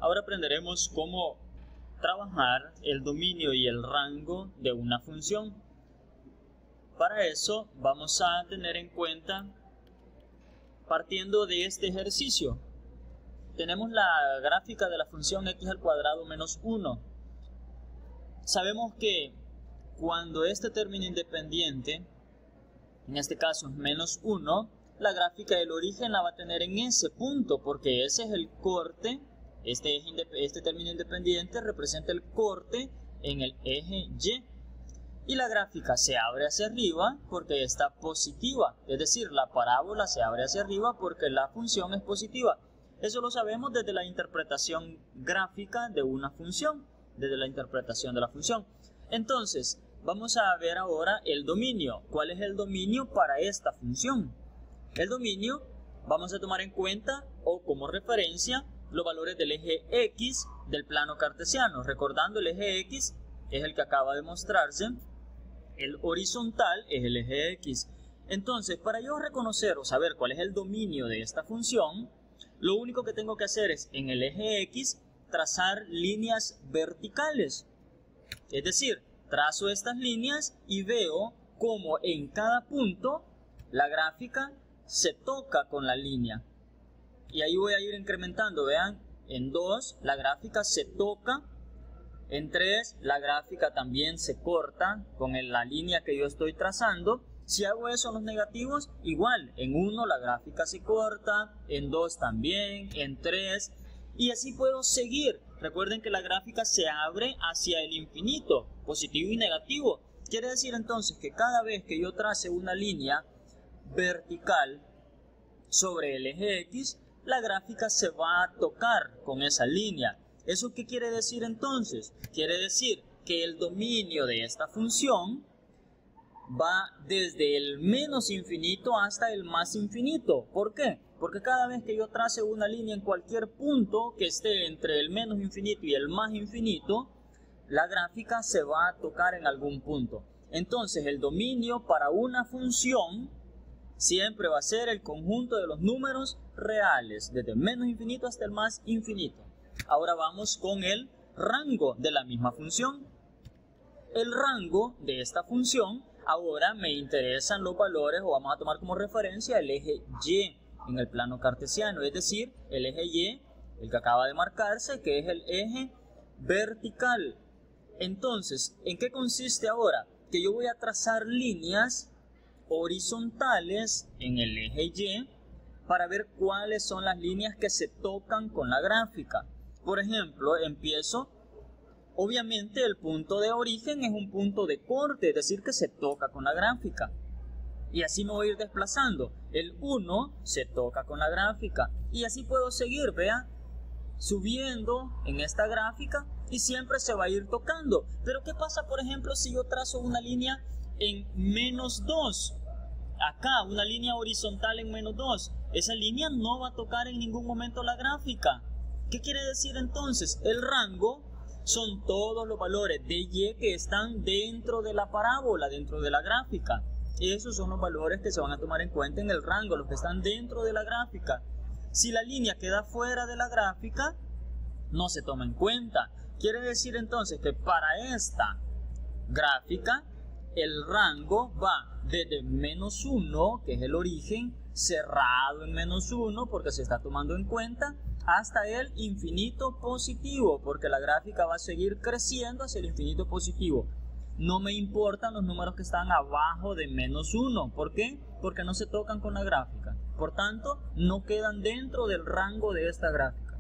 Ahora aprenderemos cómo trabajar el dominio y el rango de una función. Para eso vamos a tener en cuenta, partiendo de este ejercicio, tenemos la gráfica de la función x al cuadrado menos 1. Sabemos que cuando este término independiente, en este caso es menos 1, la gráfica del origen la va a tener en ese punto, porque ese es el corte. Este término independiente representa el corte en el eje Y. Y la gráfica se abre hacia arriba porque está positiva, es decir, la parábola se abre hacia arriba porque la función es positiva. Eso lo sabemos desde la interpretación gráfica de una función, desde la interpretación de la función. Entonces, vamos a ver ahora el dominio. ¿Cuál es el dominio para esta función? El dominio, vamos a tomar en cuenta o como referencia los valores del eje X del plano cartesiano. Recordando, el eje X es el que acaba de mostrarse, el horizontal es el eje X. Entonces, para yo reconocer o saber cuál es el dominio de esta función, lo único que tengo que hacer es en el eje X trazar líneas verticales. Es decir, trazo estas líneas y veo cómo en cada punto la gráfica se toca con la línea. Y ahí voy a ir incrementando, vean, en 2 la gráfica se toca, en 3 la gráfica también se corta con la línea que yo estoy trazando. Si hago eso en los negativos, igual, en 1 la gráfica se corta, en 2 también, en 3, y así puedo seguir. Recuerden que la gráfica se abre hacia el infinito, positivo y negativo. Quiere decir entonces que cada vez que yo trace una línea vertical sobre el eje X, la gráfica se va a tocar con esa línea. ¿Eso qué quiere decir entonces? Quiere decir que el dominio de esta función va desde el menos infinito hasta el más infinito. ¿Por qué? Porque cada vez que yo trace una línea en cualquier punto que esté entre el menos infinito y el más infinito, la gráfica se va a tocar en algún punto. Entonces, el dominio para una función siempre va a ser el conjunto de los números reales, desde el menos infinito hasta el más infinito. Ahora vamos con el rango de la misma función. El rango de esta función, ahora me interesan los valores, o vamos a tomar como referencia el eje Y en el plano cartesiano, es decir, el eje Y, el que acaba de marcarse, que es el eje vertical. Entonces, ¿en qué consiste ahora? Que yo voy a trazar líneas horizontales en el eje Y para ver cuáles son las líneas que se tocan con la gráfica. Por ejemplo, empiezo, obviamente el punto de origen es un punto de corte, es decir, que se toca con la gráfica. Y así me voy a ir desplazando. El 1 se toca con la gráfica. Y así puedo seguir, vea, subiendo en esta gráfica y siempre se va a ir tocando. Pero ¿qué pasa, por ejemplo, si yo trazo una línea en menos 2? Acá, una línea horizontal en menos 2. Esa línea no va a tocar en ningún momento la gráfica. ¿Qué quiere decir entonces? El rango son todos los valores de Y que están dentro de la parábola, dentro de la gráfica. Esos son los valores que se van a tomar en cuenta en el rango, los que están dentro de la gráfica. Si la línea queda fuera de la gráfica, no se toma en cuenta. Quiere decir entonces que para esta gráfica, el rango va desde menos 1, que es el origen, cerrado en menos 1, porque se está tomando en cuenta, hasta el infinito positivo, porque la gráfica va a seguir creciendo hacia el infinito positivo. No me importan los números que están abajo de menos 1. ¿Por qué? Porque no se tocan con la gráfica. Por tanto, no quedan dentro del rango de esta gráfica.